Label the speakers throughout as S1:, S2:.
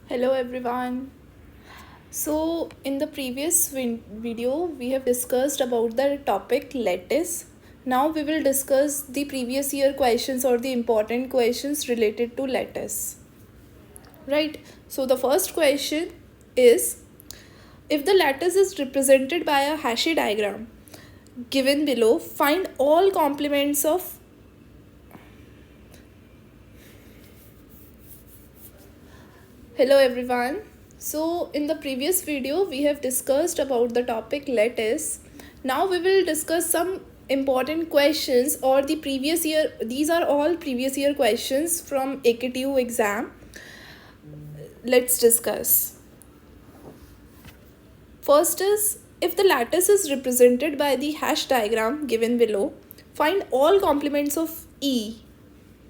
S1: Hello everyone. So in the previous video we have discussed about the topic lattice. Now we will discuss the previous year questions or the important questions related to lattice. Right? So the first question is, if the lattice is represented by a Hashi diagram given below, find all complements of. Hello everyone. So in the previous video we have discussed about the topic lattice. Now we will discuss some important questions or the previous year. These are all previous year questions from AKTU exam. Let's discuss. First is, if the lattice is represented by the hash diagram given below, find all complements of E.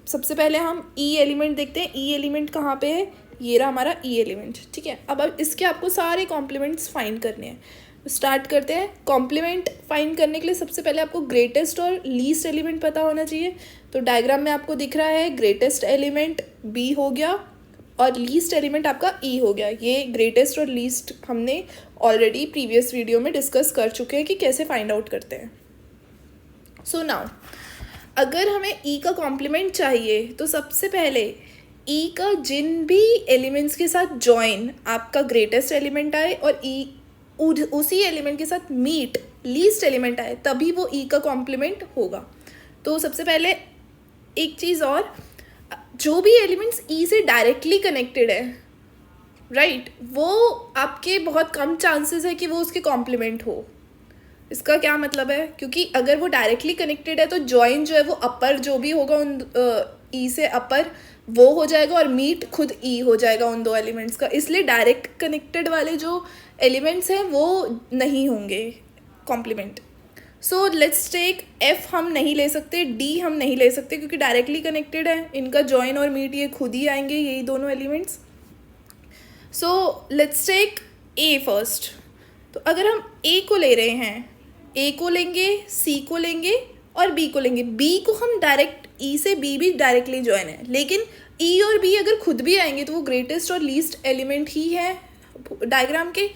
S1: सबसे पहले हम E element देखते हैं. E element कहाँ पे है? ये रहा हमारा E एलिमेंट. ठीक है, अब इसके आपको सारे कॉम्प्लीमेंट्स फाइंड करने हैं. स्टार्ट करते हैं. कॉम्प्लीमेंट फाइंड करने के लिए सबसे पहले आपको ग्रेटेस्ट और लीस्ट एलिमेंट पता होना चाहिए. तो डायग्राम में आपको दिख रहा है ग्रेटेस्ट एलिमेंट B हो गया और लीस्ट एलिमेंट आपका E हो गया. ये ग्रेटेस्ट और लीस्ट हमने ऑलरेडी प्रीवियस वीडियो में डिस्कस कर चुके हैं कि कैसे फाइंड आउट करते हैं. सो नाउ अगर हमें E का कॉम्प्लीमेंट चाहिए तो सबसे पहले E का जिन भी एलिमेंट्स के साथ जॉइन आपका ग्रेटेस्ट एलिमेंट आए और E उसी एलिमेंट के साथ मीट लीस्ट एलिमेंट आए, तभी वो E का कॉम्प्लीमेंट होगा. तो सबसे पहले एक चीज़ और, जो भी एलिमेंट्स E से डायरेक्टली कनेक्टेड है राइट, वो आपके बहुत कम चांसेस है कि वो उसके कॉम्प्लीमेंट हो. इसका क्या मतलब है? क्योंकि अगर वो डायरेक्टली कनेक्टेड है तो जॉइन जो है वो अपर जो भी होगा उन E से अपर वो हो जाएगा और मीट खुद E हो जाएगा उन दो एलिमेंट्स का. इसलिए डायरेक्ट कनेक्टेड वाले जो एलिमेंट्स हैं वो नहीं होंगे complement. So let's take F हम नहीं ले सकते, D हम नहीं ले सकते क्योंकि डायरेक्टली कनेक्टेड है. इनका जॉइन और मीट ये खुद ही आएंगे, यही दोनों elements. So let's take A first. तो अगर हम A को ले रहे हैं, A को लेंगे, C को लेंगे और B को लेंगे. B को हम डायरेक्ट E से B भी डायरेक्टली ज्वाइन है, लेकिन E और B अगर खुद भी आएंगे तो वो ग्रेटेस्ट और लीस्ट एलिमेंट ही है डायग्राम के,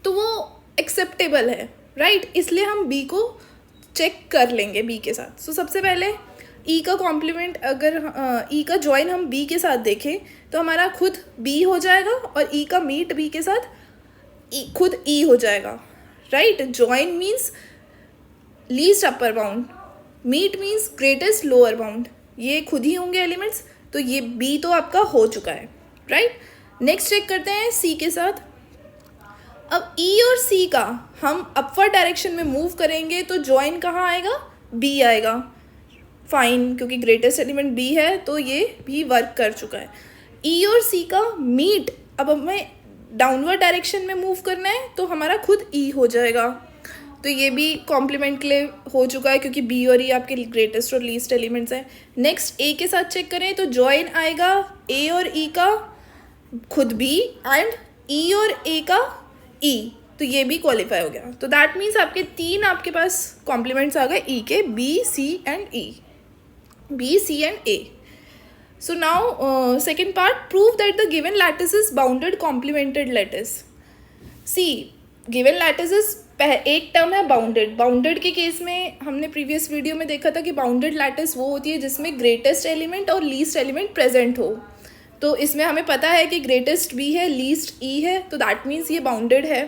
S1: तो वो एक्सेप्टेबल है राइट. इसलिए हम B को चेक कर लेंगे B के साथ. सो सबसे पहले E का कॉम्प्लीमेंट, अगर E का ज्वाइन हम B के साथ देखें तो हमारा खुद B हो जाएगा और E का मीट B के साथ खुद E हो जाएगा right. Join means least upper bound, meet means greatest lower bound, ये खुद ही होंगे एलिमेंट्स. तो ये B तो आपका हो चुका है राइट. नेक्स्ट चेक करते हैं C के साथ. अब E और C का हम अपवर्ड डायरेक्शन में मूव करेंगे तो ज्वाइन कहाँ आएगा? B आएगा. फाइन, क्योंकि ग्रेटेस्ट एलिमेंट B है तो ये भी वर्क कर चुका है. E और C का मीट, अब हमें डाउनवर्ड डायरेक्शन में मूव करना है तो हमारा खुद E हो जाएगा. तो ये भी कॉम्प्लीमेंट के लिए हो चुका है क्योंकि B और E आपके ग्रेटेस्ट और लीस्ट एलिमेंट्स हैं. नेक्स्ट A के साथ चेक करें तो ज्वाइन आएगा A और E का खुद B एंड E और A का E, तो ये भी क्वालिफाई हो गया. तो दैट मीन्स आपके तीन आपके पास कॉम्प्लीमेंट्स आ गए E के, B, C and E. B, C and A. So now second part, prove that the given lattice is bounded complemented lattice. See, given lattice is एक टर्म है बाउंडेड. बाउंडेड के case में हमने previous video में देखा था कि bounded lattice वो होती है जिसमें ग्रेटेस्ट एलिमेंट और लीस्ट एलिमेंट प्रेजेंट हो. तो इसमें हमें पता है कि ग्रेटेस्ट B है, लीस्ट E है, तो दैट मीन्स ये बाउंडेड है.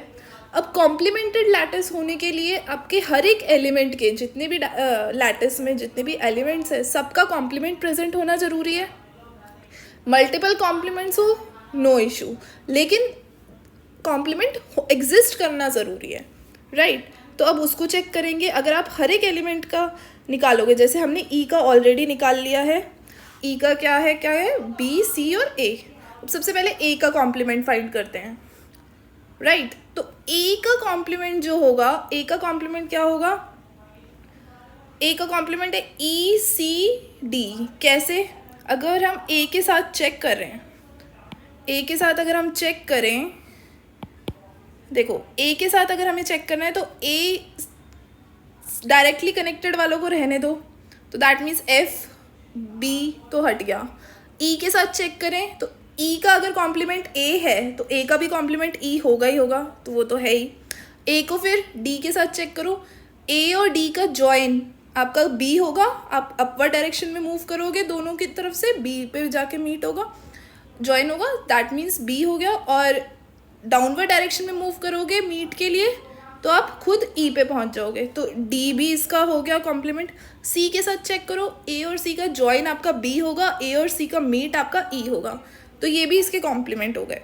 S1: अब कॉम्प्लीमेंटेड लैटिस होने के लिए आपके हर एक एलिमेंट के जितने भी लैटिस में जितने भी एलिमेंट्स हैं सबका कॉम्प्लीमेंट प्रेजेंट होना ज़रूरी है. मल्टीपल कॉम्प्लीमेंट्स हो नो इशू, लेकिन कॉम्प्लीमेंट एग्जिस्ट करना ज़रूरी है राइट. तो अब उसको चेक करेंगे. अगर आप हर एक एलिमेंट का निकालोगे, जैसे हमने E का ऑलरेडी निकाल लिया है. E का क्या है B, C और A. अब सबसे पहले A का कॉम्प्लीमेंट फाइंड करते हैं राइट. तो A का कॉम्प्लीमेंट जो होगा, A का कॉम्प्लीमेंट क्या होगा? A का कॉम्प्लीमेंट है E, C, D. कैसे? अगर हम A के साथ चेक कर रहे हैं, A के साथ अगर हम चेक करें, देखो A के साथ अगर हमें चेक करना है तो A डायरेक्टली कनेक्टेड वालों को रहने दो, तो दैट मीन्स F, B तो हट गया. E के साथ चेक करें तो ई का अगर कॉम्प्लीमेंट ए है तो ए का भी कॉम्प्लीमेंट ई होगा ही होगा, तो वो तो है ही। ए को फिर डी के साथ चेक करो, ए और डी का जॉइन आपका बी होगा, आप अपवर्ड डायरेक्शन में मूव करोगे दोनों की तरफ से, बी पे जाके मीट होगा, जॉइन होगा, दैट मीन्स बी हो गया। और डाउनवर्ड डायरेक्शन में मूव करोगे मीट के लिए तो आप खुद ई पे पहुंच जाओगे, तो डी भी इसका हो गया कॉम्प्लीमेंट। सी के साथ चेक करो, ए और सी का जॉइन आपका बी होगा, ए और सी का मीट आपका ई होगा, तो ये भी इसके कॉम्प्लीमेंट हो गए।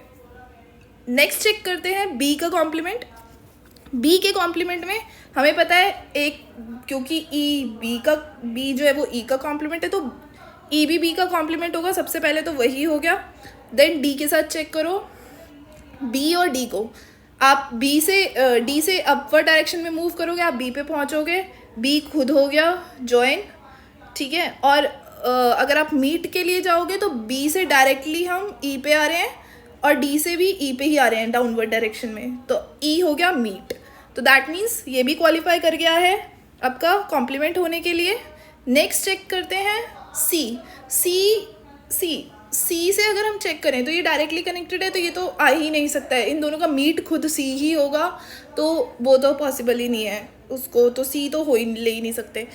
S1: नेक्स्ट चेक करते हैं बी का कॉम्प्लीमेंट। बी के कॉम्प्लीमेंट में हमें पता है एक, क्योंकि ई बी जो है वो ई का कॉम्प्लीमेंट है, तो ई भी बी का कॉम्प्लीमेंट होगा, सबसे पहले तो वही हो गया। देन डी के साथ चेक करो, बी और डी को आप डी से अपवर्ड डायरेक्शन में मूव करोगे, आप बी पे पहुंचोगे, बी खुद हो गया जॉइन, ठीक है। और अगर आप मीट के लिए जाओगे तो बी से डायरेक्टली हम ई पे आ रहे हैं और डी से भी ई पे ही आ रहे हैं डाउनवर्ड डायरेक्शन में, तो ई हो गया मीट, तो दैट मीन्स ये भी क्वालिफाई कर गया है आपका कॉम्प्लीमेंट होने के लिए। नेक्स्ट चेक करते हैं सी से अगर हम चेक करें तो ये डायरेक्टली कनेक्टेड है, तो ये तो आ ही नहीं सकता है, इन दोनों का मीट खुद सी ही होगा, तो वो तो पॉसिबल ही नहीं है, उसको तो सी तो हो ही ले ही नहीं सकते।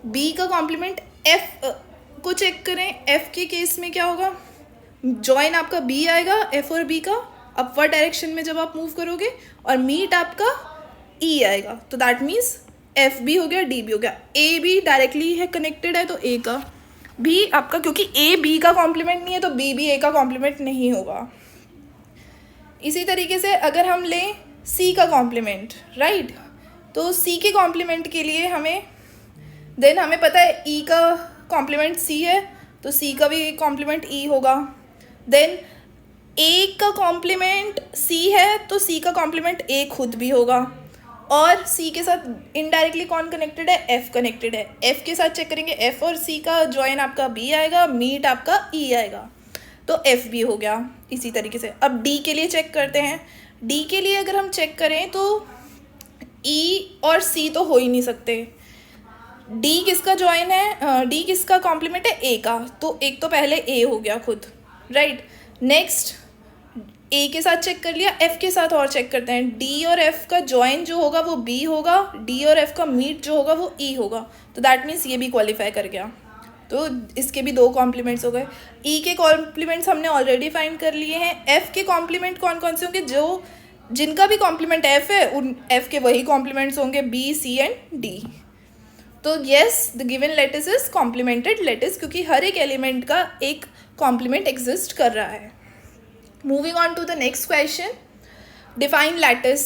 S1: बी का कॉम्प्लीमेंट एफ को चेक करें, एफ के केस में क्या होगा, जॉइन आपका बी आएगा एफ और बी का अपवर्ड डायरेक्शन में जब आप मूव करोगे, और मीट आपका ई आएगा, तो दैट मीन्स एफ भी हो गया, डी भी हो गया। ए भी डायरेक्टली है कनेक्टेड है, तो ए का भी आपका, क्योंकि ए बी का कॉम्प्लीमेंट नहीं है तो बी भी ए का कॉम्प्लीमेंट नहीं होगा। इसी तरीके से अगर हम लें सी का कॉम्प्लीमेंट, राइट, तो सी के कॉम्प्लीमेंट के लिए हमें पता है ई का कॉम्प्लीमेंट सी है, तो सी का भी कॉम्प्लीमेंट ई होगा। देन ए का कॉम्प्लीमेंट सी है, तो सी का कॉम्प्लीमेंट ए खुद भी होगा, और सी के साथ इनडायरेक्टली कौन कनेक्टेड है, एफ कनेक्टेड है, एफ के साथ चेक करेंगे, एफ और सी का जॉइन आपका बी आएगा, मीट आपका ई आएगा, तो एफ भी हो गया। इसी तरीके से अब डी के लिए चेक करते हैं। डी के लिए अगर हम चेक करें तो ई और सी तो हो ही नहीं सकते, डी किसका जॉइन है, डी किसका कॉम्प्लीमेंट है, ए का, तो एक तो पहले ए हो गया खुद, राइट। नेक्स्ट ए के साथ चेक कर लिया, एफ के साथ और चेक करते हैं, डी और एफ का जॉइन जो होगा वो बी होगा, डी और एफ का मीट जो होगा वो ई होगा, तो दैट मीन्स ये भी क्वालिफाई कर गया, तो इसके भी 2 कॉम्प्लीमेंट्स हो गए। ई के कॉम्प्लीमेंट्स हमने ऑलरेडी फाइंड कर लिए हैं। एफ के कॉम्प्लीमेंट कौन कौन से होंगे, जो जिनका भी कॉम्प्लीमेंट एफ है उन एफ के वही कॉम्प्लीमेंट्स होंगे, बी सी एंड डी। तो yes, the given lattice is complemented lattice, क्योंकि हर एक एलिमेंट का एक कॉम्प्लीमेंट एग्जिस्ट कर रहा है। Moving on to the next question, define lattice.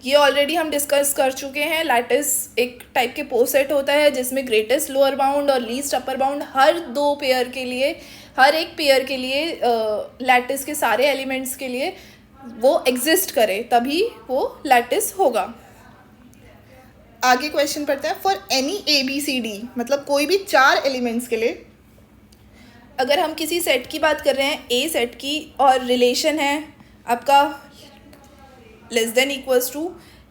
S1: ये ऑलरेडी हम डिस्कस कर चुके हैं। लैटिस एक टाइप के पोसेट होता है जिसमें ग्रेटेस्ट लोअर बाउंड और लीस्ट अपर बाउंड हर 2 पेयर के लिए, हर एक पेयर के लिए लैटिस के सारे एलिमेंट्स के लिए वो एग्जिस्ट करे, तभी वो लैटिस होगा। आगे क्वेश्चन पढ़ते हैं। For any A B C D, मतलब कोई भी 4 एलिमेंट्स के लिए, अगर हम किसी सेट की बात कर रहे हैं, ए सेट की, और रिलेशन है आपका less than equals to,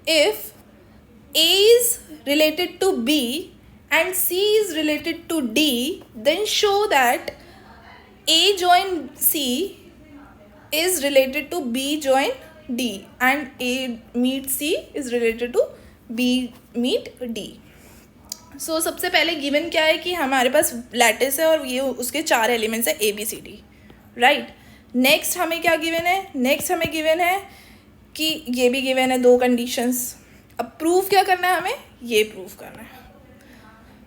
S1: if A is related to B and C is related to D, then show that A join C is related to B join D and A meet C is related to B meet D. So सबसे पहले given क्या है कि हमारे pass lattice है और ये उसके 4 एलिमेंट्स है A B C D, right. Next हमें क्या गिवन है, नेक्स्ट हमें गिवन है कि ये भी गिवन है 2 कंडीशंस। अब प्रूफ क्या करना है, हमें ये प्रूफ करना है।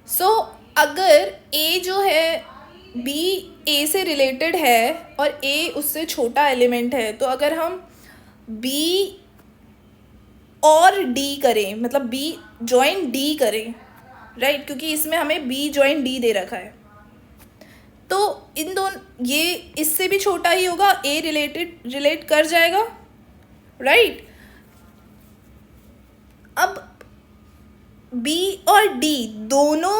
S1: सो अगर ए जो है बी ए से रिलेटेड है और ए उससे छोटा एलिमेंट है, तो अगर हम बी और डी करें, मतलब बी जॉइन डी करें, राइट, क्योंकि इसमें हमें बी जॉइन डी दे रखा है, तो इन दोनों, ये इससे भी छोटा ही होगा, ए रिलेट कर जाएगा, राइट। अब बी और डी दोनों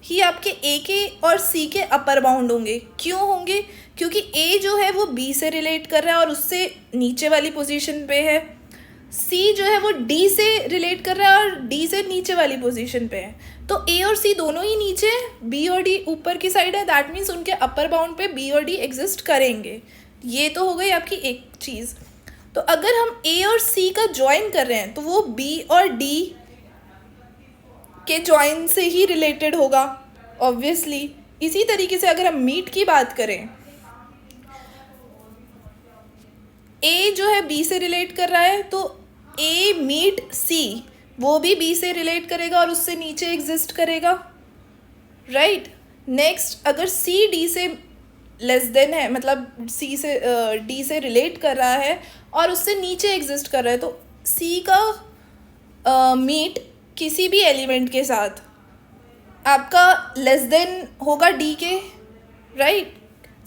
S1: ही आपके ए के और सी के अपर बाउंड होंगे। क्यों होंगे, क्योंकि ए जो है वो बी से रिलेट कर रहा है और उससे नीचे वाली पोजीशन पे है, सी जो है वो डी से रिलेट कर रहा है और डी से नीचे वाली पोजीशन पे है, तो ए और सी दोनों ही नीचे है, बी और डी ऊपर की साइड है, दैट मीन्स उनके अपर बाउंड पे बी और डी एग्जिस्ट करेंगे। ये तो हो गई आपकी एक चीज़। तो अगर हम ए और सी का ज्वाइन कर रहे हैं तो वो बी और डी के ज्वाइन से ही रिलेटेड होगा ऑब्वियसली। इसी तरीके से अगर हम मीट की बात करें, ए जो है बी से रिलेट कर रहा है तो ए मीट सी, वो भी बी से रिलेट करेगा और उससे नीचे एग्जिस्ट करेगा, राइट। नेक्स्ट अगर सी डी से लेस देन है, मतलब सी से डी से रिलेट कर रहा है और उससे नीचे एग्जिस्ट कर रहा है, तो सी का मीट किसी भी एलिमेंट के साथ आपका लेस देन होगा डी के, राइट।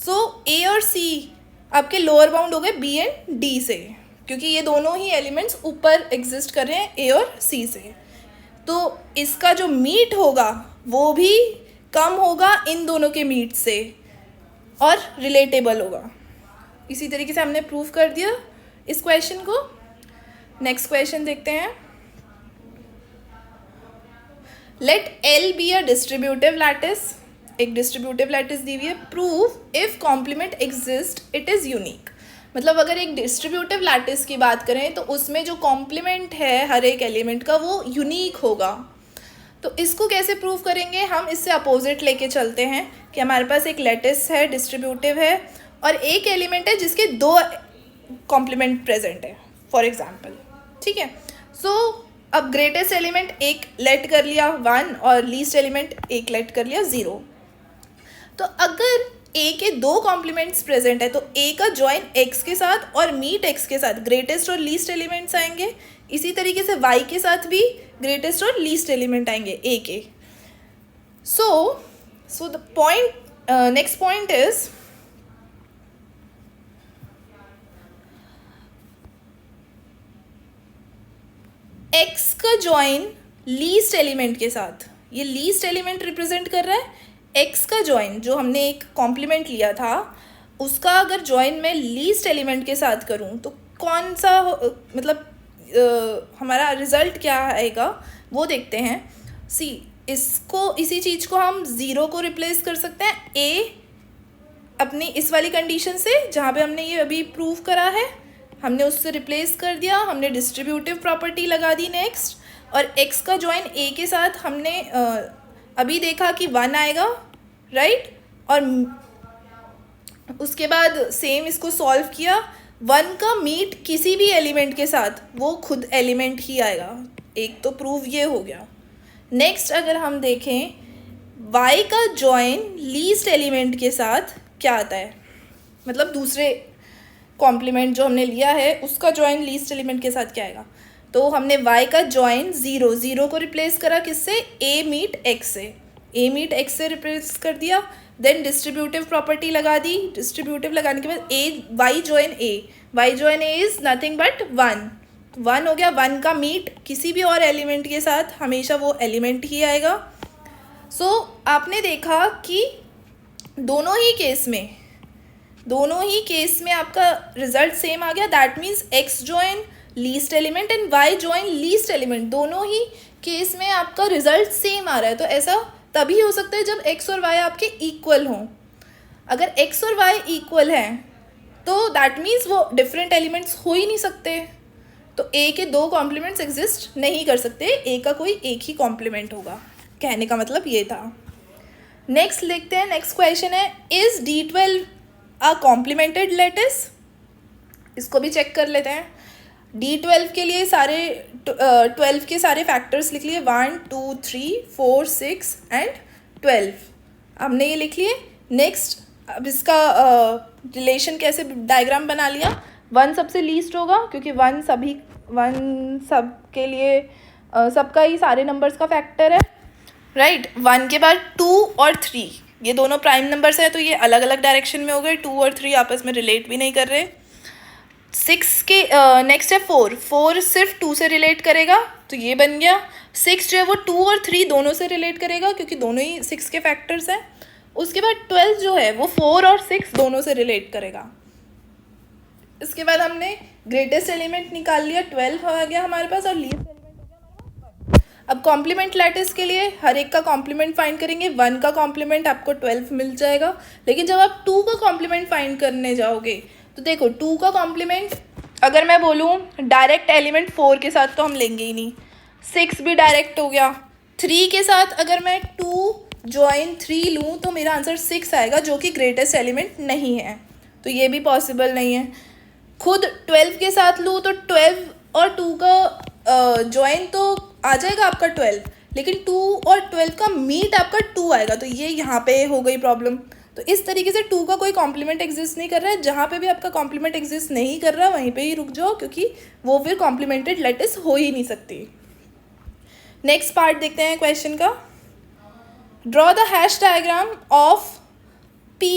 S1: सो ए और सी आपके लोअर बाउंड हो गए बी एंड डी से, क्योंकि ये दोनों ही एलिमेंट्स ऊपर एग्जिस्ट कर रहे हैं ए और सी से। तो इसका जो मीट होगा वो भी कम होगा इन दोनों के मीट से और रिलेटेबल होगा। इसी तरीके से हमने प्रूव कर दिया इस क्वेश्चन को। नेक्स्ट क्वेश्चन देखते हैं। Let L be a distributive lattice, एक डिस्ट्रीब्यूटिव लैटिस दी हुई है। Prove if complement exist it is unique. मतलब अगर एक डिस्ट्रीब्यूटिव लैटिस की बात करें तो उसमें जो कॉम्प्लीमेंट है हर एक एलिमेंट का वो यूनिक होगा। तो इसको कैसे प्रूव करेंगे, हम इससे अपोजिट लेके चलते हैं कि हमारे पास एक लैटिस है, डिस्ट्रीब्यूटिव है, और एक एलिमेंट है जिसके दो कॉम्प्लीमेंट प्रेजेंट है, फॉर एग्जाम्पल, ठीक है। सो अब ग्रेटेस्ट एलिमेंट एक लेट कर लिया 1 और लीस्ट एलिमेंट एक लेट कर लिया 0। तो अगर ए के दो कॉम्प्लीमेंट्स प्रेजेंट है तो ए का ज्वाइन एक्स के साथ और मीट एक्स के साथ ग्रेटेस्ट और लीस्ट एलिमेंट्स आएंगे। इसी तरीके से वाई के साथ भी ग्रेटेस्ट और लीस्ट एलिमेंट आएंगे ए के। So the point, next point is x का ज्वाइन लीस्ट एलिमेंट के साथ, ये लीस्ट एलिमेंट रिप्रेजेंट कर रहा है। एक्स का ज्वाइन जो हमने एक कॉम्प्लीमेंट लिया था उसका अगर ज्वाइन मैं लीस्ट एलिमेंट के साथ करूं तो कौन सा मतलब हमारा रिजल्ट क्या आएगा वो देखते हैं। सी, इसको इसी चीज़ को हम 0 को रिप्लेस कर सकते हैं ए अपनी इस वाली कंडीशन से जहाँ पे हमने ये अभी प्रूव करा है, हमने उससे रिप्लेस कर दिया, हमने डिस्ट्रीब्यूटिव प्रॉपर्टी लगा दी नेक्स्ट। और x का ज्वाइन a के साथ हमने अभी देखा कि 1 आएगा, राइट। और उसके बाद सेम इसको सॉल्व किया, 1 का मीट किसी भी एलिमेंट के साथ वो खुद एलिमेंट ही आएगा। एक तो प्रूव ये हो गया। नेक्स्ट अगर हम देखें y का ज्वाइन लीस्ट एलिमेंट के साथ क्या आता है, मतलब दूसरे कॉम्प्लीमेंट जो हमने लिया है उसका ज्वाइन लीस्ट एलिमेंट के साथ क्या आएगा। तो हमने y का ज्वाइन 0 को रिप्लेस करा किससे, a मीट x से, a मीट x से रिप्लेस कर दिया। देन डिस्ट्रीब्यूटिव प्रॉपर्टी लगा दी, डिस्ट्रीब्यूटिव लगाने के बाद y join a is nothing but 1 हो गया। 1 का मीट किसी भी और एलिमेंट के साथ हमेशा वो एलिमेंट ही आएगा। सो आपने देखा कि दोनों ही केस में आपका रिजल्ट सेम आ गया। That means x join least element and y join least element, दोनों ही केस में आपका रिजल्ट सेम आ रहा है। तो ऐसा तभी हो सकता है जब x और y आपके इक्वल हों। अगर x और y इक्वल हैं तो दैट मीन्स वो डिफरेंट एलिमेंट्स हो ही नहीं सकते। तो a के दो कॉम्प्लीमेंट्स एग्जिस्ट नहीं कर सकते, a का कोई एक ही कॉम्प्लीमेंट होगा, कहने का मतलब ये था। नेक्स्ट लिखते हैं, नेक्स्ट क्वेश्चन है is D12 a complimented lattice. इसको भी चेक कर लेते हैं। D12 के लिए सारे 12 के सारे फैक्टर्स लिख लिए, 1 2 3 4 6 एंड 12 हमने ये लिख लिए। नेक्स्ट अब इसका रिलेशन कैसे डायग्राम बना लिया। 1 सबसे लीस्ट होगा क्योंकि 1 सब के लिए सबका ही सारे नंबर्स का फैक्टर है, राइट। 1 के बाद 2 और 3 ये दोनों प्राइम नंबर्स हैं तो ये अलग अलग डायरेक्शन में हो गए, 2 और 3 आपस में रिलेट भी नहीं कर रहे। 6 के नेक्स्ट है 4 सिर्फ 2 से रिलेट करेगा तो ये बन गया। 6 जो है वो 2 और 3 दोनों से रिलेट करेगा क्योंकि दोनों ही 6 के फैक्टर्स हैं। उसके बाद 12 जो है वो 4 और 6 दोनों से रिलेट करेगा। इसके बाद हमने ग्रेटेस्ट एलिमेंट निकाल लिया, 12 आ गया हमारे पास, और लीस्ट एलिमेंट हो गया हमारे पास 1। अब कॉम्प्लीमेंट लैटिस के लिए हर एक का कॉम्प्लीमेंट फाइंड करेंगे। 1 का कॉम्प्लीमेंट आपको 12 मिल जाएगा, लेकिन जब आप 2 का कॉम्प्लीमेंट फाइंड करने जाओगे तो देखो 2 का कॉम्प्लीमेंट अगर मैं बोलूँ डायरेक्ट एलिमेंट 4 के साथ तो हम लेंगे ही नहीं, 6 भी डायरेक्ट हो गया। 3 के साथ अगर मैं 2 जॉइन 3 लूँ तो मेरा आंसर 6 आएगा, जो कि ग्रेटेस्ट एलिमेंट नहीं है, तो ये भी पॉसिबल नहीं है। खुद 12 के साथ लूँ तो 12 और 2 का जॉइन तो आ जाएगा आपका 12, लेकिन 2 और 12 का मीट आपका 2 आएगा, तो ये यहाँ पे हो गई प्रॉब्लम। तो इस तरीके से 2 का कोई कॉम्प्लीमेंट एग्जिस्ट नहीं कर रहा है। जहाँ पे भी आपका कॉम्प्लीमेंट एग्जिस्ट नहीं कर रहा वहीं पे ही रुक जाओ, क्योंकि वो फिर कॉम्प्लीमेंटेड लैटिस हो ही नहीं सकती। नेक्स्ट पार्ट देखते हैं क्वेश्चन का। Draw the hash diagram of P,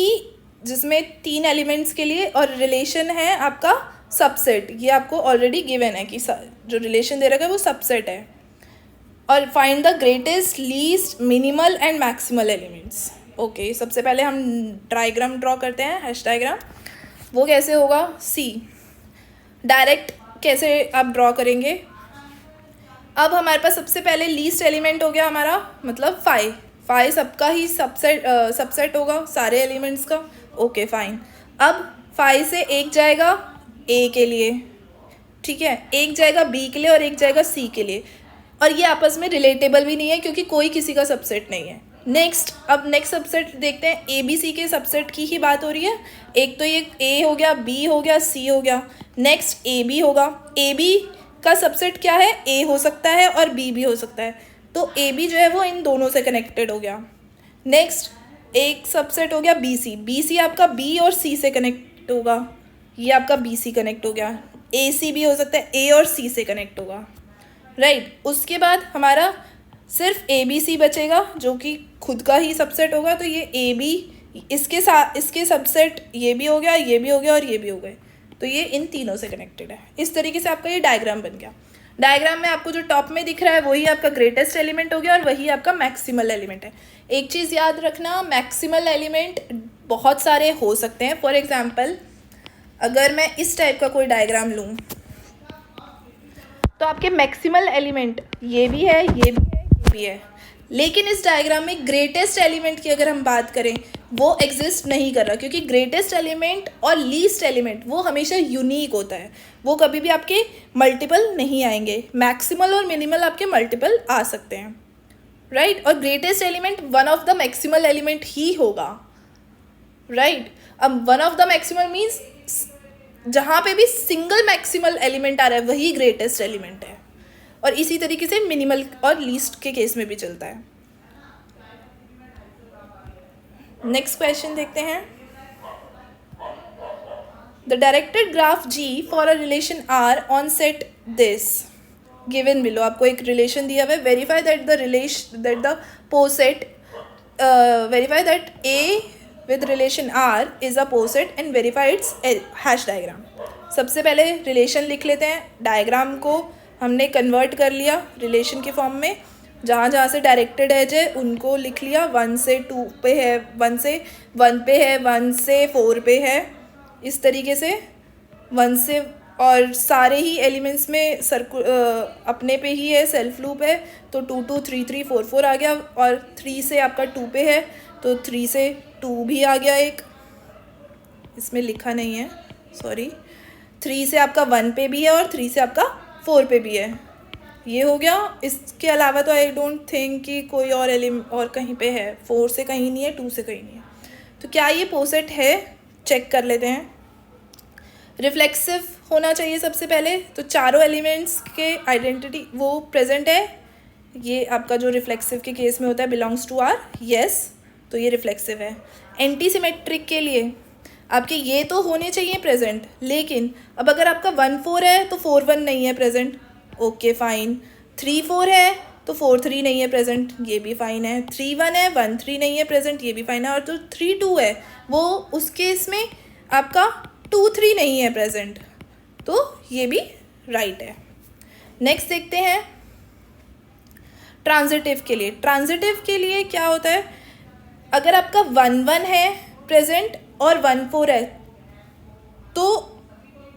S1: जिसमें 3 एलिमेंट्स के लिए और रिलेशन है आपका सबसेट। ये आपको ऑलरेडी गिवन है कि जो रिलेशन दे रखा है वो सबसेट है। और find the greatest, least, minimal and maximal elements. Okay, सबसे पहले हम डायग्राम ड्रॉ करते हैं, हैश डायग्राम। वो कैसे होगा, सी डायरेक्ट कैसे आप ड्रॉ करेंगे। अब हमारे पास सबसे पहले लीस्ट एलिमेंट हो गया हमारा, मतलब 5 सबका ही सबसेट होगा सारे एलिमेंट्स का। Okay fine. अब 5 से एक जाएगा ए के लिए, ठीक है, एक जाएगा बी के लिए और एक जाएगा सी के लिए, और ये आपस में रिलेटेबल भी नहीं है क्योंकि कोई किसी का सबसेट नहीं है। नेक्स्ट, अब नेक्स्ट सबसेट देखते हैं। ए बी सी के सबसेट की ही बात हो रही है। एक तो ये ए हो गया, बी हो गया, सी हो गया। नेक्स्ट ए बी होगा। ए बी का सबसेट क्या है, ए हो सकता है और बी भी हो सकता है, तो ए बी जो है वो इन दोनों से कनेक्टेड हो गया। नेक्स्ट एक सबसेट हो गया बी सी। बी सी आपका बी और सी से कनेक्ट होगा, ये आपका बी सी कनेक्ट हो गया। ए सी भी हो सकता है, ए और सी से कनेक्ट होगा, राइट। उसके बाद हमारा सिर्फ ए बी सी बचेगा जो कि खुद का ही सबसेट होगा, तो ये ए बी इसके साथ इसके सबसेट ये भी हो गया, ये भी हो गया और ये भी हो गए, तो ये इन तीनों से कनेक्टेड है। इस तरीके से आपका ये डायग्राम बन गया। डायग्राम में आपको जो टॉप में दिख रहा है वही आपका ग्रेटेस्ट एलिमेंट हो गया और वही आपका मैक्सिमल एलिमेंट है। एक चीज़ याद रखना, मैक्सिमल एलिमेंट बहुत सारे हो सकते हैं। फॉर एग्जांपल अगर मैं इस टाइप का कोई डायग्राम लूँ तो आपके मैक्सिमल एलिमेंट ये भी है, ये भी है, ये भी है, लेकिन इस डायग्राम में ग्रेटेस्ट एलिमेंट की अगर हम बात करें वो एग्जिस्ट नहीं कर रहा, क्योंकि ग्रेटेस्ट एलिमेंट और लीस्ट एलिमेंट वो हमेशा यूनिक होता है, वो कभी भी आपके मल्टीपल नहीं आएंगे। मैक्सिमल और मिनिमल आपके मल्टीपल आ सकते हैं, राइट। और greatest element one of the maximal element ही होगा, राइट। अब one of the maximal means जहाँ पे भी सिंगल मैक्सिमल एलिमेंट आ रहा है वही ग्रेटेस्ट एलिमेंट है, और इसी तरीके से मिनिमल और लीस्ट के केस में भी चलता है। नेक्स्ट क्वेश्चन देखते हैं। The directed graph G for a relation R on set this given below. आपको एक रिलेशन दिया हुआ है, verify that the poset verify that A with relation R is a poset and verify its hash diagram। सबसे पहले relation लिख लेते हैं। डायग्राम को हमने कन्वर्ट कर लिया रिलेशन के फॉर्म में, जहाँ जहाँ से डायरेक्टेड एज है उनको लिख लिया। 1 से 2 पे है, 1 से 1 पे है, 1 से 4 पे है, इस तरीके से 1 से, और सारे ही एलिमेंट्स में अपने पे ही है, सेल्फ लूप है, तो 2 2 3 3 4 4 आ गया, और 3 से आपका 2 पे है तो 3 से 2 भी आ गया। एक इसमें लिखा नहीं है, सॉरी। 3 से आपका 1 पे भी है और 3 से आपका 4 पे भी है, ये हो गया। इसके अलावा तो आई डोंट थिंक कि कोई और एलिमेंट और कहीं पे है। 4 से कहीं नहीं है, 2 से कहीं नहीं है, तो क्या ये पोसेट है, चेक कर लेते हैं। रिफ्लेक्सिव होना चाहिए सबसे पहले, तो चारों एलिमेंट्स के आइडेंटिटी वो प्रेजेंट है। ये आपका जो रिफ्लेक्सिव के केस में होता है बिलोंग्स टू आर, यस, तो ये रिफ्लेक्सिव है। एंटी सिमेट्रिक के लिए आपके ये तो होने चाहिए प्रेजेंट, लेकिन अब अगर आपका 1 4 है तो 4 1 नहीं है प्रेजेंट, ओके फाइन। 3 4 है तो 4 3 नहीं है प्रेजेंट, ये भी फाइन है। 3 1 है, 1 3 नहीं है प्रेजेंट, ये भी फाइन है। और जो 3 2 है वो उस केस में आपका 2 3 नहीं है प्रेजेंट, तो ये भी राइट है। नेक्स्ट देखते हैं ट्रांजिटिव के लिए। ट्रांजिटिव के लिए क्या होता है, अगर आपका 1 1 है प्रेजेंट और 1 4 है तो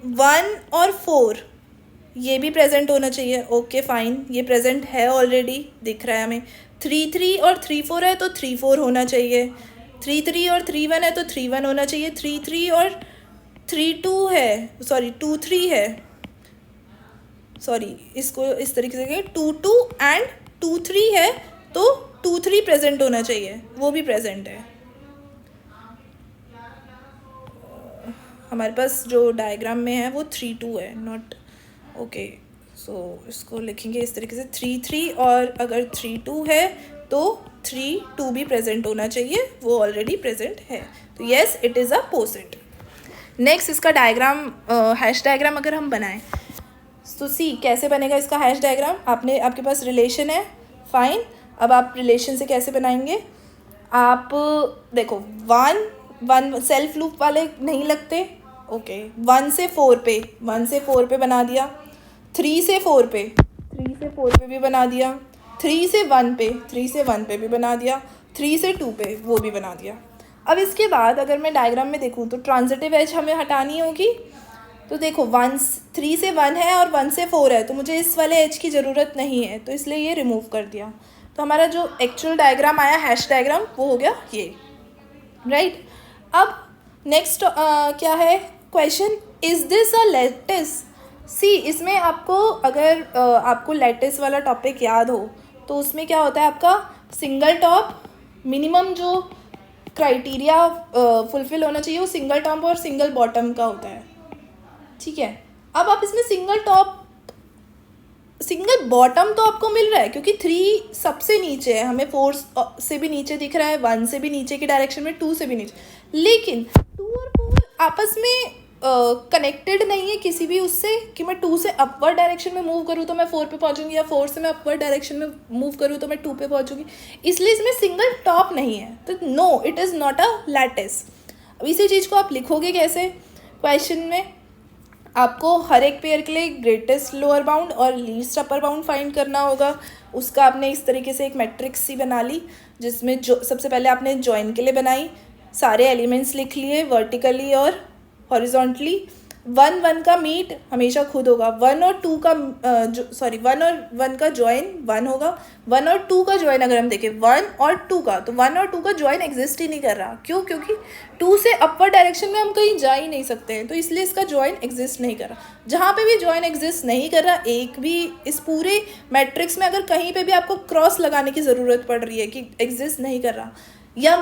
S1: 1 और 4 ये भी प्रेजेंट होना चाहिए। ओके फाइन, ये प्रेजेंट है ऑलरेडी, दिख रहा है हमें। 3 और 3 है तो 3 होना चाहिए। 3 और 3 है तो 3 होना चाहिए। 3 और 3 है, सॉरी 2 है, सॉरी इसको इस तरीके से 2 एंड 2 है तो 2 प्रेजेंट होना चाहिए, वो भी प्रेजेंट है। हमारे पास जो डायग्राम में है वो 3 है, नॉट ओके। सो इसको लिखेंगे इस तरीके से 3 और अगर 3 है तो 3 भी प्रेजेंट होना चाहिए, वो ऑलरेडी प्रेजेंट है। तो yes, it is a poset. Next इसका डायग्राम, हैश डायग्राम अगर हम बनाएं तो सी कैसे बनेगा इसका हैश डायग्राम। आपके पास रिलेशन है, फाइन। अब आप रिलेशन से कैसे बनाएंगे, आप देखो 1 सेल्फ लूप वाले नहीं लगते, ओके। 1 से 4 पे बना दिया। 3 से 4 पे भी बना दिया। 3 से 1 पे भी बना दिया। 3 से 2 पे वो भी बना दिया। अब इसके बाद अगर मैं डायग्राम में देखूँ तो ट्रांजिटिव एज हमें हटानी होगी। तो देखो 3 से 1 है और 1 से 4 है, तो मुझे इस वाले एज की ज़रूरत नहीं है, तो इसलिए ये रिमूव कर दिया। तो हमारा जो एक्चुअल डायग्राम आया, हैश डायग्राम, वो हो गया ये, राइट। अब नेक्स्ट क्या है question, is this a lattice. See इसमें आपको अगर आपको लैटिस वाला टॉपिक याद हो तो उसमें क्या होता है, आपका सिंगल टॉप मिनिमम जो क्राइटेरिया फुलफिल होना चाहिए वो सिंगल टॉप और सिंगल बॉटम का होता है, ठीक है। अब आप इसमें सिंगल बॉटम तो आपको मिल रहा है क्योंकि 3 सबसे नीचे है, हमें 4 से भी नीचे दिख रहा है, 1 से भी नीचे की डायरेक्शन में, 2 से भी नीचे, लेकिन 2 और 4 आपस में कनेक्टेड नहीं है किसी भी उससे कि मैं 2 से अपवर्ड डायरेक्शन में मूव करूँ तो मैं 4 पे पहुँचूंगी, या 4 से मैं अपवर्ड डायरेक्शन में मूव करूँ तो मैं 2 पे पहुँचूंगी, इसलिए इसमें सिंगल टॉप नहीं है। तो no, it is not a lattice. अब इसी चीज़ को आप लिखोगे कैसे क्वेश्चन में, आपको हर एक पेयर के लिए ग्रेटेस्ट लोअर बाउंड और लीस्ट अपर बाउंड फाइंड करना होगा। उसका आपने इस तरीके से एक मैट्रिक्स सी बना ली, जिसमें जो सबसे पहले आपने जॉइन के लिए बनाई, सारे एलिमेंट्स लिख लिए वर्टिकली और हॉरिजॉन्टली। 1 का मीट हमेशा खुद होगा, 1 और 2 का 1 और 1 का जॉइन 1 होगा। 1 और 2 का जॉइन अगर हम देखें 1 और 2 का, तो 1 और 2 का जॉइन एग्जिस्ट ही नहीं कर रहा। क्यों? क्योंकि 2 से अपवर्ड डायरेक्शन में हम कहीं जा ही नहीं सकते हैं, तो इसलिए इसका जॉइन एग्जिस्ट नहीं कर रहा। जहाँ पे भी जॉइन एग्जिस्ट नहीं कर रहा, एक भी इस पूरे मैट्रिक्स में अगर कहीं पे भी आपको क्रॉस लगाने की ज़रूरत पड़ रही है कि एग्जिस्ट नहीं कर रहा, या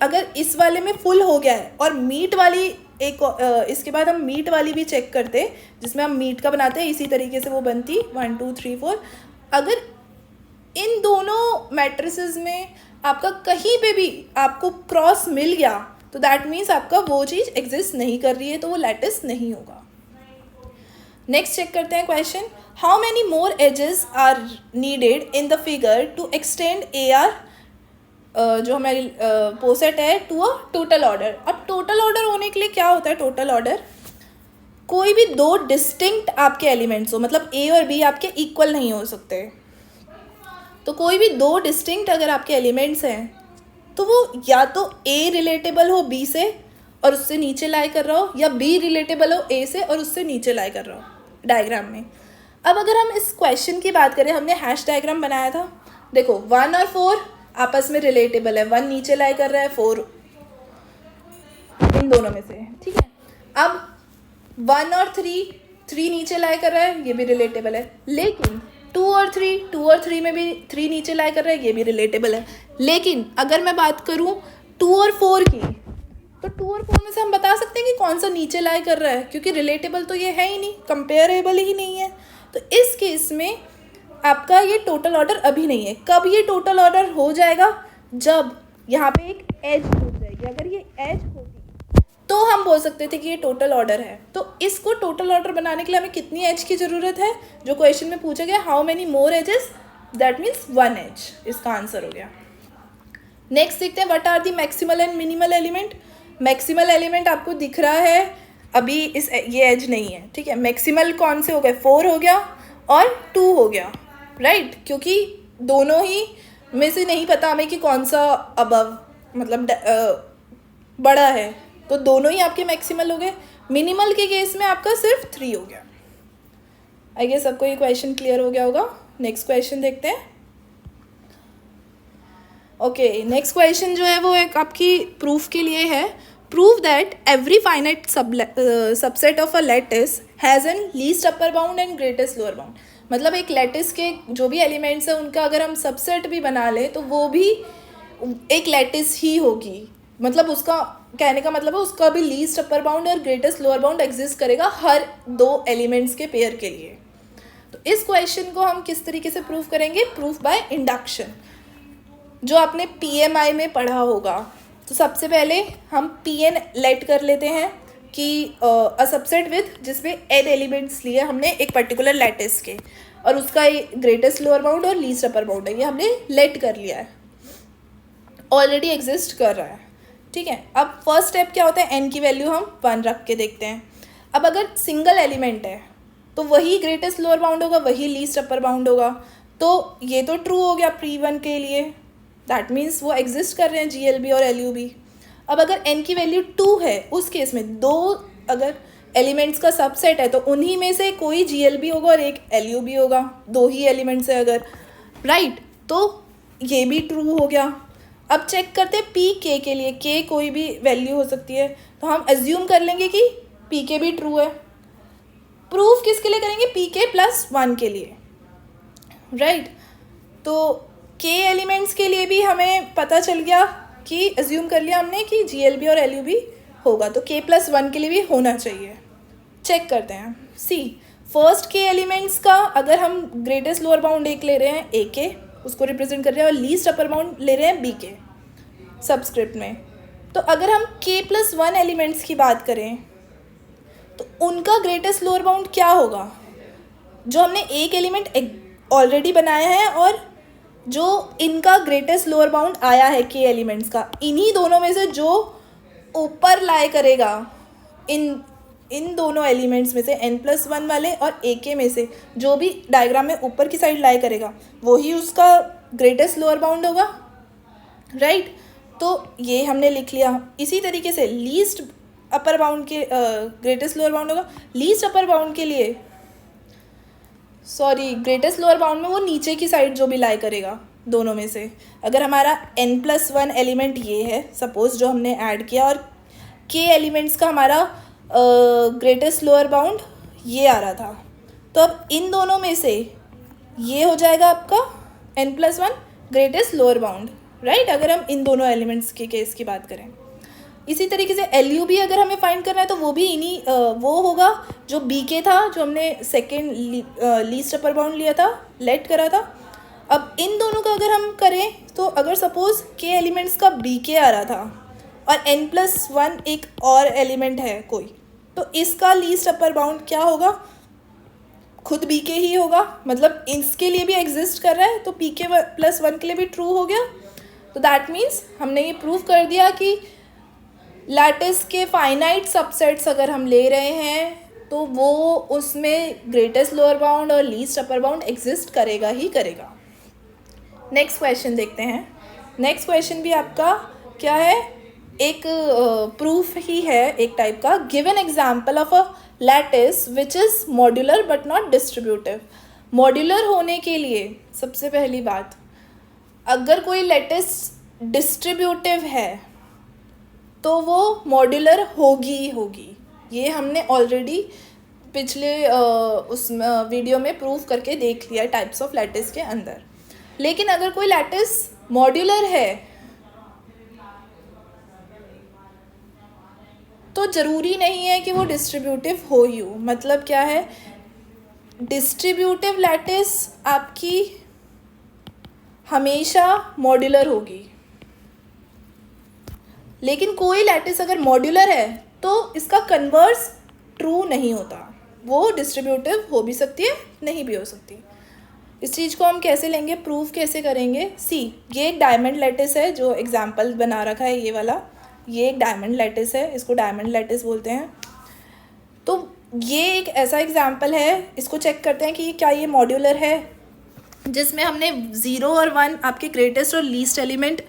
S1: अगर इस वाले में फुल हो गया है और मीट वाली इसके बाद हम मीट वाली भी चेक करते जिसमें हम मीट का बनाते हैं, इसी तरीके से वो बनती 1 2 3 4। अगर इन दोनों मैट्रिसेस में आपका कहीं पे भी आपको क्रॉस मिल गया तो दैट मीन्स आपका वो चीज़ एग्जिस्ट नहीं कर रही है, तो वो लैटिस नहीं होगा। नेक्स्ट चेक करते हैं question, how many more edges are needed in the figure to extend AR जो हमारी पोसेट है टू अ टोटल ऑर्डर। अब टोटल ऑर्डर होने के लिए क्या होता है, टोटल ऑर्डर कोई भी 2 डिस्टिंक्ट आपके एलिमेंट्स हो, मतलब A और B आपके इक्वल नहीं हो सकते। तो कोई भी 2 डिस्टिंक्ट अगर आपके एलिमेंट्स हैं तो वो या तो A रिलेटेबल हो B से और उससे नीचे लाई कर रहा हो, या B रिलेटेबल हो A से और उससे नीचे लाई कर रहा हो डायग्राम में। अब अगर हम इस क्वेश्चन की बात करें, हमने हैश डायग्राम बनाया था, देखो 1 और 4 आपस में रिलेटेबल है, 1 नीचे लाई कर रहा है, 4 इन दोनों में से, ठीक है। अब 1 और 3 नीचे लाई कर रहा है, ये भी रिलेटेबल है, लेकिन 2 और 3 में भी 3 नीचे लाई कर रहा है, ये भी रिलेटेबल है। लेकिन अगर मैं बात करूँ 2 और 4 की, तो 2 और 4 में से हम बता सकते हैं कि कौन सा नीचे लाई कर रहा है, क्योंकि रिलेटेबल तो ये है ही नहीं, कंपेरेबल ही नहीं है। तो इस केस में आपका ये टोटल ऑर्डर अभी नहीं है। कब ये टोटल ऑर्डर हो जाएगा, जब यहाँ पे एक एज हो जाएगी। अगर ये एज होगी तो हम बोल सकते थे कि ये टोटल ऑर्डर है। तो इसको टोटल ऑर्डर बनाने के लिए हमें कितनी एज की ज़रूरत है, जो क्वेश्चन में पूछा गया, how many more edges, that means 1 edge, इसका आंसर हो गया। नेक्स्ट देखते हैं, what are the maximal and minimal element. Maximal element आपको दिख रहा है, अभी ये एज नहीं है, ठीक है। मैक्सिमल कौन से हो गए, 4 हो गया और 2 हो गया, राइट, क्योंकि दोनों ही में से नहीं पता हमें कि कौन सा अबव मतलब बड़ा है, तो दोनों ही आपके मैक्सिमल हो गए। मिनिमल के केस में आपका सिर्फ 3 हो गया। आई गेस सबको ये क्वेश्चन क्लियर हो गया होगा। नेक्स्ट क्वेश्चन देखते हैं। ओके, नेक्स्ट क्वेश्चन जो है वो एक आपकी प्रूफ के लिए है। Prove that every finite subset of a lattice has an least upper bound and greatest lower bound. मतलब एक लैटिस के जो भी एलिमेंट्स हैं उनका अगर हम सबसेट भी बना लें तो वो भी एक लैटिस ही होगी। मतलब उसका कहने का मतलब है उसका भी लीस्ट अपर बाउंड और ग्रेटेस्ट लोअर बाउंड एग्जिस्ट करेगा हर 2 एलिमेंट्स के पेयर के लिए। तो इस क्वेश्चन को हम किस तरीके से प्रूफ करेंगे? प्रूफ बाय इंडक्शन, जो आपने PMI में पढ़ा होगा। तो सबसे पहले हम PN लेट कर लेते हैं कि अ सबसेट विथ जिसमें n एलिमेंट्स लिए हमने एक पर्टिकुलर लैटिस के, और उसका ग्रेटेस्ट लोअर बाउंड और लीस्ट अपर बाउंड है, ये हमने लेट कर लिया है, ऑलरेडी एग्जिस्ट कर रहा है। ठीक है, अब फर्स्ट स्टेप क्या होता है? n की वैल्यू हम 1 रख के देखते हैं। अब अगर सिंगल एलिमेंट है तो वही ग्रेटेस्ट लोअर बाउंड होगा, वही लीस्ट अपर बाउंड होगा। तो ये तो ट्रू हो गया P1 के लिए, दैट मीन्स वो एग्जिस्ट कर रहे हैं GLB और LUB। अब अगर n की वैल्यू 2 है, उस केस में 2 अगर एलिमेंट्स का सबसेट है तो उन्हीं में से कोई GLB होगा और एक LUB होगा, 2 ही एलिमेंट्स है अगर, राइट। तो ये भी ट्रू हो गया। अब चेक करते हैं PK के लिए, K कोई भी वैल्यू हो सकती है, तो हम एज्यूम कर लेंगे कि PK भी ट्रू है। प्रूफ किसके लिए करेंगे? PK + 1 के लिए, राइट। तो K एलिमेंट्स के लिए भी हमें पता चल गया कि एज्यूम कर लिया हमने कि GLB और LUB होगा, तो K + 1 के लिए भी होना चाहिए। चेक करते हैं। सी फर्स्ट K एलिमेंट्स का अगर हम ग्रेटेस्ट लोअर बाउंड एक ले रहे हैं AK, उसको रिप्रेजेंट कर रहे हैं, और लीस्ट अपर बाउंड ले रहे हैं BK सबस्क्रिप्ट में, तो अगर हम K + 1 एलिमेंट्स की बात करें तो उनका ग्रेटेस्ट लोअर बाउंड क्या होगा? जो हमने एक एलिमेंट ऑलरेडी बनाया है और जो इनका ग्रेटेस्ट लोअर बाउंड आया है K एलिमेंट्स का, इन्हीं दोनों में से जो ऊपर लाई करेगा, इन दोनों एलिमेंट्स में से n + 1 वाले और AK में से जो भी डायग्राम में ऊपर की साइड लाई करेगा वही उसका ग्रेटेस्ट लोअर बाउंड होगा, राइट। तो ये हमने लिख लिया। इसी तरीके से लीस्ट अपर बाउंड के ग्रेटेस्ट लोअर बाउंड होगा। लीस्ट अपर बाउंड के लिए ग्रेटेस्ट लोअर बाउंड में वो नीचे की साइड जो भी लाई करेगा दोनों में से, अगर हमारा n + 1 एलिमेंट ये है सपोज जो हमने ऐड किया, और K एलिमेंट्स का हमारा ग्रेटेस्ट लोअर बाउंड ये आ रहा था, तो अब इन दोनों में से ये हो जाएगा आपका n + 1 greatest lower bound, right, अगर हम इन दोनों एलिमेंट्स के केस की बात करें। इसी तरीके से LUB अगर हमें फाइंड करना है तो वो भी वो होगा जो BK था, जो हमने सेकेंड लीस्ट अपर बाउंड लिया था, लेट करा था। अब इन दोनों का अगर हम करें तो अगर सपोज K एलिमेंट्स का BK आ रहा था और n + 1 एक और एलिमेंट है कोई, तो इसका लीस्ट अपर बाउंड क्या होगा? खुद BK ही होगा, मतलब इसके लिए भी एग्जिस्ट कर रहा है, तो PK + 1 के लिए भी ट्रू हो गया। तो दैट मीन्स हमने ये प्रूव कर दिया कि लैटिस के फाइनाइट सबसेट्स अगर हम ले रहे हैं तो वो उसमें ग्रेटेस्ट लोअर बाउंड और लीस्ट अपर बाउंड एग्जिस्ट करेगा ही करेगा। नेक्स्ट क्वेश्चन देखते हैं। नेक्स्ट क्वेश्चन भी आपका क्या है? एक प्रूफ ही है एक टाइप का। Give an example of a lattice which is modular but not distributive. Modular होने के लिए सबसे पहली बात, अगर कोई लैटिस डिस्ट्रीब्यूटिव है तो वो मॉड्यूलर होगी ही होगी। ये हमने ऑलरेडी पिछले उस वीडियो में प्रूव करके देख लिया टाइप्स ऑफ लैटिस के अंदर। लेकिन अगर कोई लैटिस मॉड्यूलर है तो ज़रूरी नहीं है कि वो डिस्ट्रीब्यूटिव हो ही हो। मतलब क्या है? डिस्ट्रीब्यूटिव लैटिस आपकी हमेशा मॉड्यूलर होगी, लेकिन कोई लैटिस अगर मॉड्यूलर है तो इसका कन्वर्स ट्रू नहीं होता, वो डिस्ट्रीब्यूटिव हो भी सकती है, नहीं भी हो सकती। इस चीज़ को हम कैसे लेंगे, प्रूफ कैसे करेंगे? सी ये एक डायमंड लैटिस है जो एग्जाम्पल बना रखा है, ये वाला, ये एक डायमंड लैटिस है, इसको डायमंड लैटिस बोलते हैं। तो ये एक ऐसा एग्जाम्पल है, इसको चेक करते हैं कि क्या ये मॉड्यूलर है, जिसमें हमने 0 और 1 आपके ग्रेटेस्ट और लीस्ट एलिमेंट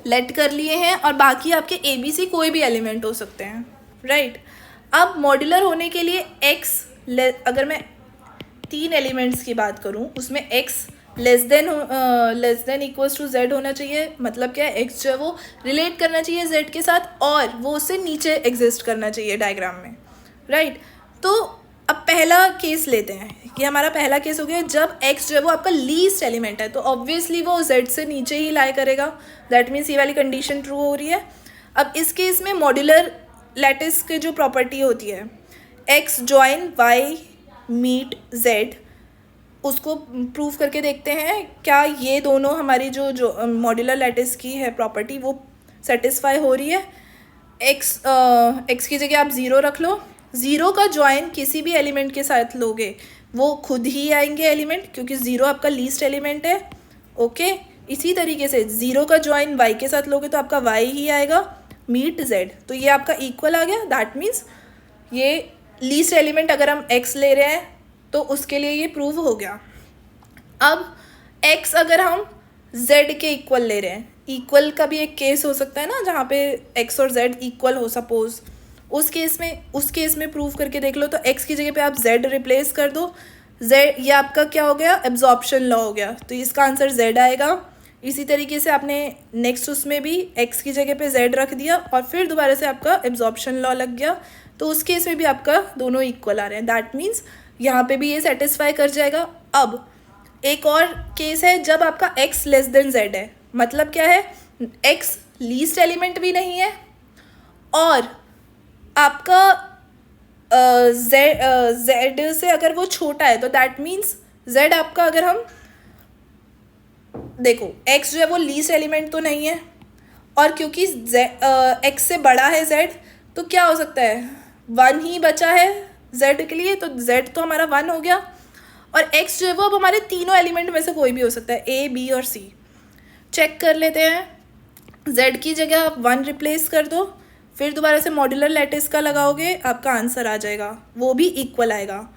S1: लेट कर लिए हैं और बाकी आपके ABC कोई भी एलिमेंट हो सकते हैं, राइट। अब मॉड्यूलर होने के लिए x, अगर मैं 3 एलिमेंट्स की बात करूं उसमें x less than equals to z होना चाहिए। मतलब क्या है, x जो है वो रिलेट करना चाहिए z के साथ और वो उससे नीचे एग्जिस्ट करना चाहिए डायग्राम में, राइट। तो अब पहला केस लेते हैं, ये हमारा पहला केस हो गया जब x जो है वो आपका लीस्ट एलिमेंट है, तो ऑब्वियसली वो z से नीचे ही लाई करेगा। दैट मीन्स ये वाली कंडीशन ट्रू हो रही है। अब इस केस में मॉड्यूलर लैटिस की जो प्रॉपर्टी होती है x join y meet z, उसको प्रूव करके देखते हैं क्या ये दोनों हमारी जो मॉड्यूलर लैटिस की है प्रॉपर्टी वो सेटिस्फाई हो रही है। x की जगह आप 0 रख लो। 0 का जॉइन किसी भी एलिमेंट के साथ लोगे वो खुद ही आएंगे एलिमेंट, क्योंकि 0 आपका लीस्ट एलिमेंट है, ओके। इसी तरीके से 0 का जॉइन y के साथ लोगे तो आपका y ही आएगा मीट z, तो ये आपका इक्वल आ गया। दैट मीन्स ये लीस्ट एलिमेंट अगर हम x ले रहे हैं तो उसके लिए ये प्रूव हो गया। अब x अगर हम z के इक्वल ले रहे हैं, इक्वल का भी एक केस हो सकता है ना जहाँ पे x और z इक्वल हो सपोज, उस केस में प्रूव करके देख लो। तो x की जगह पे आप z रिप्लेस कर दो, z ये आपका क्या हो गया, एब्जॉर्प्शन लॉ हो गया, तो इसका आंसर z आएगा। इसी तरीके से आपने नेक्स्ट उसमें भी x की जगह पे z रख दिया और फिर दोबारा से आपका एब्जॉर्प्शन लॉ लग गया, तो उस केस में भी आपका दोनों इक्वल आ रहे हैं। दैट मीन्स यहाँ पे भी ये सेटिस्फाई कर जाएगा। अब एक और केस है जब आपका x लेस देन z है, मतलब क्या है, x लीस्ट एलिमेंट भी नहीं है और आपका z से अगर वो छोटा है, तो दैट मीन्स z आपका, अगर हम देखो x जो है वो लीस्ट एलिमेंट तो नहीं है और क्योंकि x से बड़ा है z, तो क्या हो सकता है, 1 ही बचा है z के लिए, तो z तो हमारा 1 हो गया। और x जो है वो अब हमारे तीनों एलिमेंट में से कोई भी हो सकता है, a b और c। चेक कर लेते हैं, z की जगह आप 1 रिप्लेस कर दो, फिर दोबारा से मॉड्यूलर लैटिस का लगाओगे, आपका आंसर आ जाएगा, वो भी इक्वल आएगा।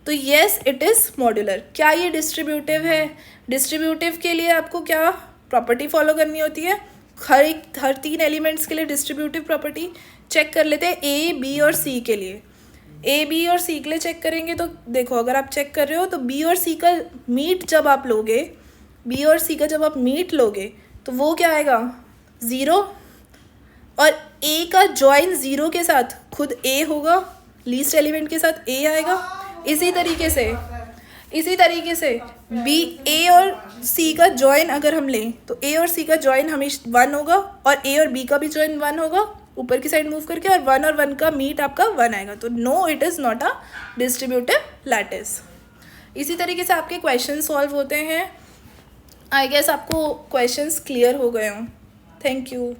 S1: तो येस इट इज़ मॉड्यूलर। क्या ये डिस्ट्रीब्यूटिव है? डिस्ट्रीब्यूटिव के लिए आपको क्या प्रॉपर्टी फॉलो करनी होती है, हर 3 एलिमेंट्स के लिए डिस्ट्रीब्यूटिव प्रॉपर्टी। चेक कर लेते हैं ए बी और सी के लिए। ए बी और सी के लिए चेक करेंगे तो देखो, अगर आप चेक कर रहे हो तो बी और सी का मीट जब आप लोगे, बी और सी का जब आप मीट लोगे तो वो क्या आएगा, 0, और ए का जॉइन 0 के साथ खुद ए होगा, लीस्ट एलिमेंट के साथ ए आएगा। इसी तरीके से बी ए और सी का जॉइन अगर हम लें तो ए और सी का जॉइन हमेशा 1 होगा और ए और बी का भी जॉइन 1 होगा ऊपर की साइड मूव करके, और 1 और 1 का मीट आपका 1 आएगा। तो no, it is not a distributive lattice. इसी तरीके से आपके क्वेश्चन सॉल्व होते हैं। आई गेस आपको क्वेश्चंस क्लियर हो गए हों। Thank you.